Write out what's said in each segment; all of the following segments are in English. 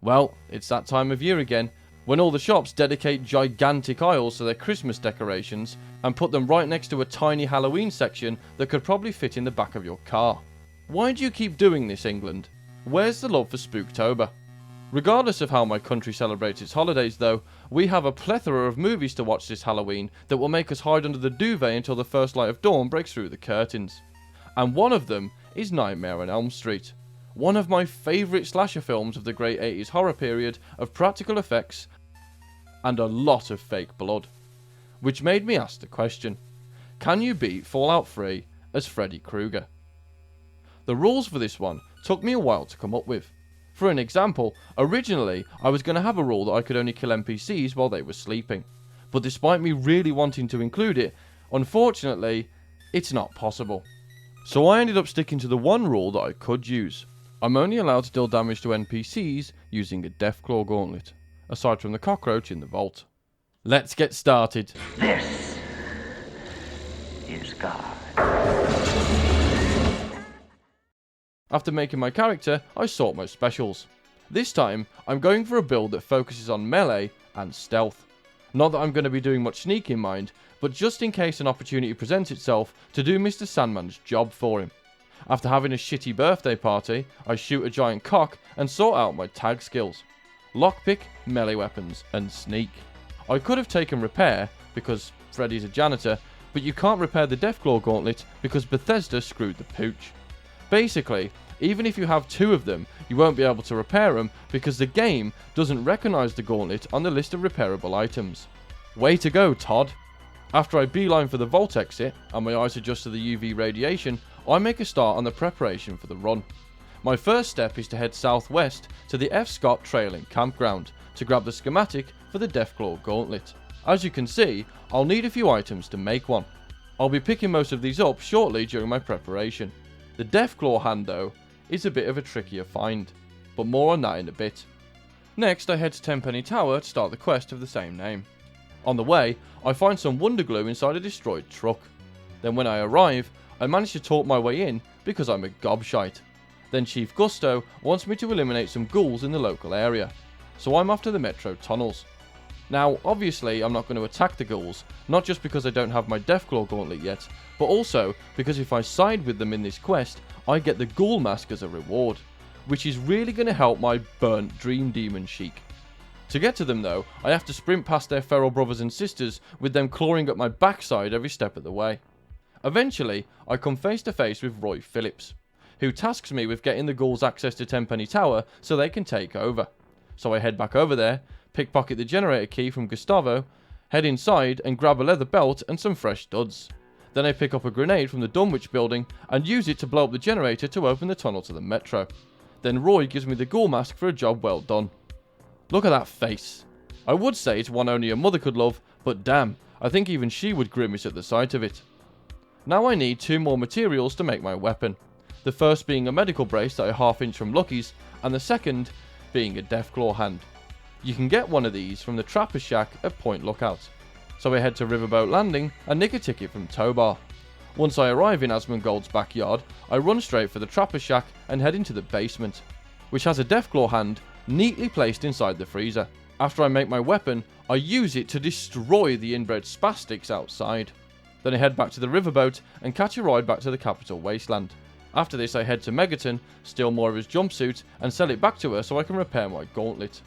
Well, it's that time of year again, when all the shops dedicate gigantic aisles to their Christmas decorations and put them right next to a tiny Halloween section that could probably fit in the back of your car. Why do you keep doing this, England? Where's the love for Spooktober? Regardless of how my country celebrates its holidays though, we have a plethora of movies to watch this Halloween that will make us hide under the duvet until the first light of dawn breaks through the curtains. And one of them is Nightmare on Elm Street. One of my favourite slasher films of the great 80s horror period of practical effects and a lot of fake blood. Which made me ask the question, can you beat Fallout 3 as Freddy Krueger? The rules for this one took me a while to come up with. For an example, originally I was going to have a rule that I could only kill NPCs while they were sleeping. But despite me really wanting to include it, unfortunately, it's not possible. So I ended up sticking to the one rule that I could use. I'm only allowed to deal damage to NPCs using a Deathclaw Gauntlet, aside from the cockroach in the vault. Let's get started. This is God. After making my character, I sought my specials. This time, I'm going for a build that focuses on melee and stealth. Not that I'm going to be doing much sneak in mind, but just in case an opportunity presents itself to do Mr. Sandman's job for him. After having a shitty birthday party, I shoot a giant cock and sort out my tag skills. Lockpick, melee weapons, and sneak. I could have taken repair, because Freddy's a janitor, but you can't repair the Deathclaw Gauntlet because Bethesda screwed the pooch. Basically, even if you have two of them, you won't be able to repair them because the game doesn't recognise the gauntlet on the list of repairable items. Way to go, Todd! After I beeline for the vault exit, and my eyes adjust to the UV radiation, I make a start on the preparation for the run. My first step is to head southwest to the F. Scott Trailing Campground to grab the schematic for the Deathclaw Gauntlet. As you can see, I'll need a few items to make one. I'll be picking most of these up shortly during my preparation. The Deathclaw hand though, is a bit of a trickier find, but more on that in a bit. Next I head to Tenpenny Tower to start the quest of the same name. On the way, I find some wonder glue inside a destroyed truck. Then when I arrive, I manage to talk my way in because I'm a gobshite. Then Chief Gusto wants me to eliminate some ghouls in the local area, so I'm off to the metro tunnels. Now, obviously I'm not going to attack the ghouls, not just because I don't have my Deathclaw Gauntlet yet, but also because if I side with them in this quest, I get the ghoul mask as a reward, which is really going to help my burnt dream demon chic. To get to them though, I have to sprint past their feral brothers and sisters with them clawing at my backside every step of the way. Eventually, I come face to face with Roy Phillips, who tasks me with getting the ghouls access to Tenpenny Tower so they can take over. So I head back over there, pickpocket the generator key from Gustavo, head inside and grab a leather belt and some fresh studs. Then I pick up a grenade from the Dunwich building and use it to blow up the generator to open the tunnel to the metro. Then Roy gives me the ghoul mask for a job well done. Look at that face. I would say it's one only a mother could love, but damn, I think even she would grimace at the sight of it. Now I need two more materials to make my weapon. The first being a medical brace that I half-inch from Lucky's, and the second being a Deathclaw hand. You can get one of these from the Trapper Shack at Point Lookout. So I head to Riverboat Landing and nick a ticket from Tobar. Once I arrive in Asmongold's backyard, I run straight for the Trapper Shack and head into the basement, which has a Deathclaw hand neatly placed inside the freezer. After I make my weapon, I use it to destroy the inbred spastics outside. Then I head back to the riverboat and catch a ride back to the capital wasteland. After this I head to Megaton, steal more of his jumpsuit and sell it back to her so I can repair my gauntlet.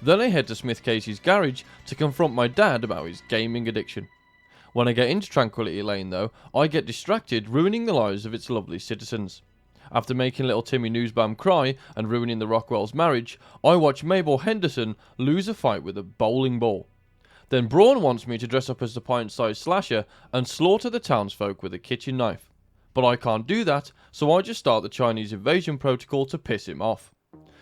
Then I head to Smith Casey's garage to confront my dad about his gaming addiction. When I get into Tranquility Lane though, I get distracted, ruining the lives of its lovely citizens. After making little Timmy Newsbaum cry and ruining the Rockwell's marriage, I watch Mabel Henderson lose a fight with a bowling ball. Then Braun wants me to dress up as the pint-sized slasher and slaughter the townsfolk with a kitchen knife. But I can't do that, so I just start the Chinese invasion protocol to piss him off.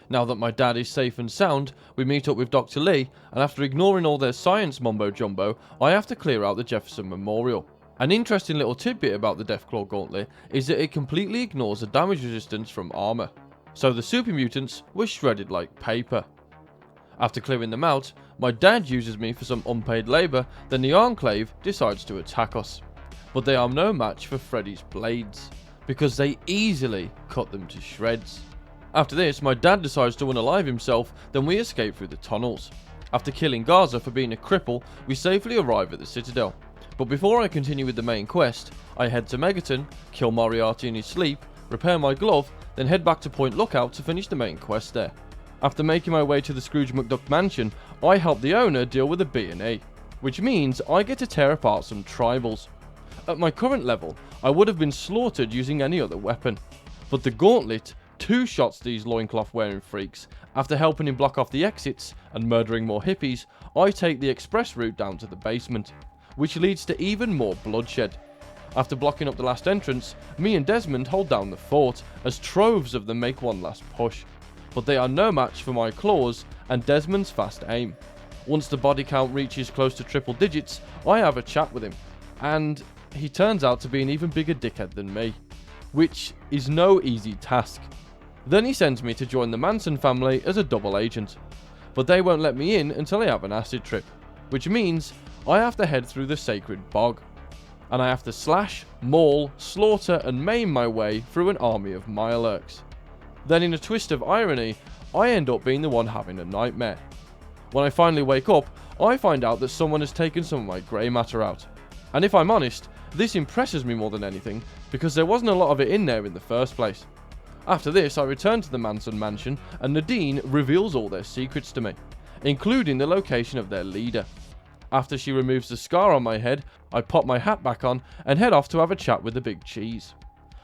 Now that my dad is safe and sound, we meet up with Dr. Lee, and after ignoring all their science mumbo-jumbo, I have to clear out the Jefferson Memorial. An interesting little tidbit about the Deathclaw Gauntlet is that it completely ignores the damage resistance from armour, so the super mutants were shredded like paper. After clearing them out, my dad uses me for some unpaid labour, then the Enclave decides to attack us. But they are no match for Freddy's blades, because they easily cut them to shreds. After this, my dad decides to unalive himself, then we escape through the tunnels. After killing Gaza for being a cripple, we safely arrive at the Citadel. But before I continue with the main quest, I head to Megaton, kill Moriarty in his sleep, repair my glove, then head back to Point Lookout to finish the main quest there. After making my way to the Scrooge McDuck mansion, I help the owner deal with a B&E, which means I get to tear apart some tribals. At my current level, I would have been slaughtered using any other weapon, but the gauntlet two-shots these loincloth-wearing freaks. After helping him block off the exits and murdering more hippies, I take the express route down to the basement, which leads to even more bloodshed. After blocking up the last entrance, me and Desmond hold down the fort as troves of them make one last push, but they are no match for my claws and Desmond's fast aim. Once the body count reaches close to triple digits, I have a chat with him, and he turns out to be an even bigger dickhead than me, which is no easy task. Then he sends me to join the Manson family as a double agent, but they won't let me in until I have an acid trip, which means I have to head through the sacred bog, and I have to slash, maul, slaughter and maim my way through an army of Mirelurks. Then in a twist of irony, I end up being the one having a nightmare. When I finally wake up, I find out that someone has taken some of my grey matter out, and if I'm honest, this impresses me more than anything because there wasn't a lot of it in there in the first place. After this, I return to the Manson mansion and Nadine reveals all their secrets to me, including the location of their leader. After she removes the scar on my head, I pop my hat back on and head off to have a chat with the big cheese.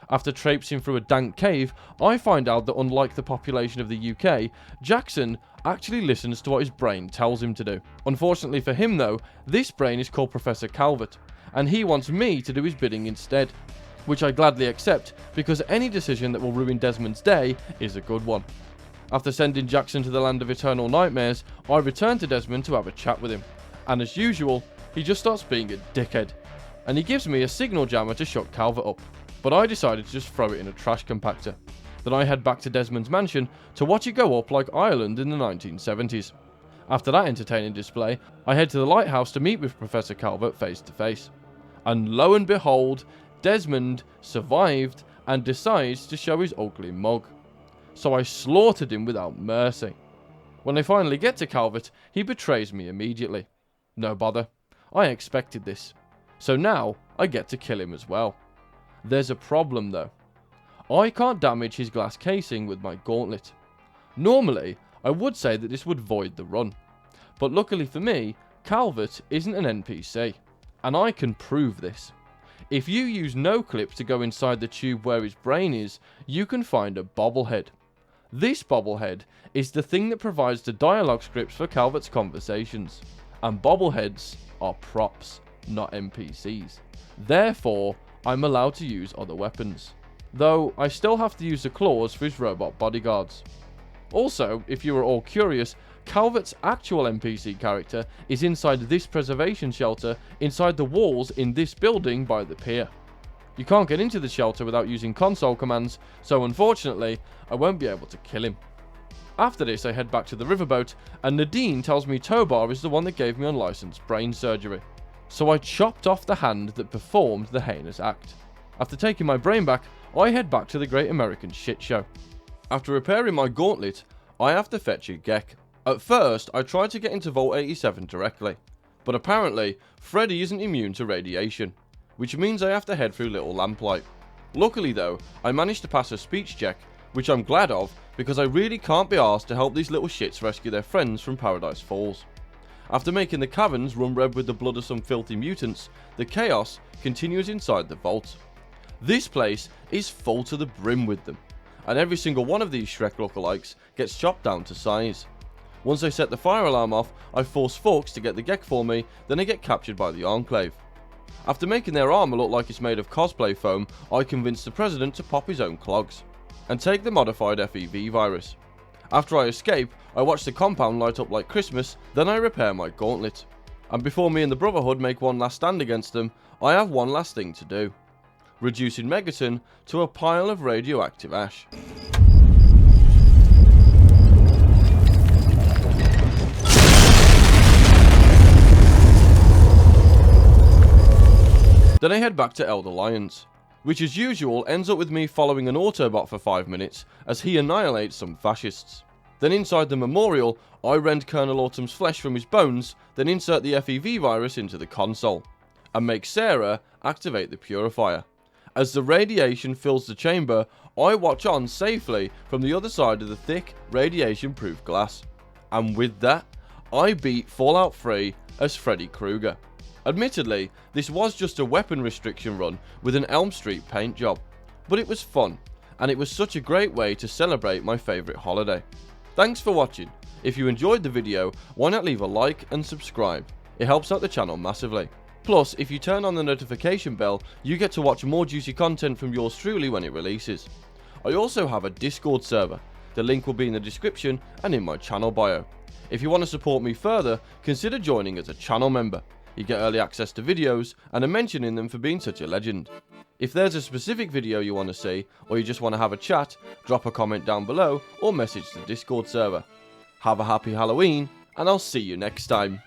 After traipsing through a dank cave, I find out that unlike the population of the UK, Jackson actually listens to what his brain tells him to do. Unfortunately for him though, this brain is called Professor Calvert, and he wants me to do his bidding instead, which I gladly accept because any decision that will ruin Desmond's day is a good one. After sending Jackson to the land of eternal nightmares, I return to Desmond to have a chat with him, and as usual, he just starts being a dickhead, and he gives me a signal jammer to shut Calvert up, but I decided to just throw it in a trash compactor. Then I head back to Desmond's mansion to watch it go up like Ireland in the 1970s. After that entertaining display, I head to the lighthouse to meet with Professor Calvert face to face, and lo and behold, Desmond survived and decides to show his ugly mug. So I slaughtered him without mercy. When I finally get to Calvert, he betrays me immediately. No bother, I expected this. So now I get to kill him as well. There's a problem though. I can't damage his glass casing with my gauntlet. Normally, I would say that this would void the run. But luckily for me, Calvert isn't an NPC, and I can prove this. If you use no clip to go inside the tube where his brain is, you can find a bobblehead. This bobblehead is the thing that provides the dialogue scripts for Calvert's conversations, and bobbleheads are props, not NPCs. Therefore, I'm allowed to use other weapons, though I still have to use the claws for his robot bodyguards. Also, if you are all curious, Calvert's actual NPC character is inside this preservation shelter inside the walls in this building by the pier. You can't get into the shelter without using console commands, so unfortunately, I won't be able to kill him. After this, I head back to the riverboat, and Nadine tells me Tobar is the one that gave me unlicensed brain surgery. So I chopped off the hand that performed the heinous act. After taking my brain back, I head back to the Great American Shit Show. After repairing my gauntlet, I have to fetch a Gek. At first, I tried to get into Vault 87 directly, but apparently, Freddy isn't immune to radiation, which means I have to head through Little Lamplight. Luckily though, I managed to pass a speech check, which I'm glad of, because I really can't be asked to help these little shits rescue their friends from Paradise Falls. After making the caverns run red with the blood of some filthy mutants, the chaos continues inside the vault. This place is full to the brim with them, and every single one of these Shrek lookalikes gets chopped down to size. Once I set the fire alarm off, I force Forks to get the Gek for me, then I get captured by the Enclave. After making their armor look like it's made of cosplay foam, I convince the president to pop his own clogs, and take the modified FEV virus. After I escape, I watch the compound light up like Christmas, then I repair my gauntlet. And before me and the Brotherhood make one last stand against them, I have one last thing to do. Reducing Megaton to a pile of radioactive ash. Then I head back to Elder Lyons. which as usual ends up with me following an Autobot for 5 minutes as he annihilates some fascists. Then inside the memorial, I rend Colonel Autumn's flesh from his bones, then insert the FEV virus into the console, and make Sarah activate the purifier. As the radiation fills the chamber, I watch on safely from the other side of the thick, radiation-proof glass. And with that, I beat Fallout 3 as Freddy Krueger. Admittedly, this was just a weapon restriction run with an Elm Street paint job, but it was fun, and it was such a great way to celebrate my favourite holiday. Thanks for watching. If you enjoyed the video, why not leave a like and subscribe? It helps out the channel massively. Plus, if you turn on the notification bell, you get to watch more juicy content from yours truly when it releases. I also have a Discord server. The link will be in the description and in my channel bio. If you want to support me further, consider joining as a channel member. You get early access to videos and a mention in them for being such a legend. If there's a specific video you want to see, or you just want to have a chat, drop a comment down below or message the Discord server. Have a happy Halloween, and I'll see you next time.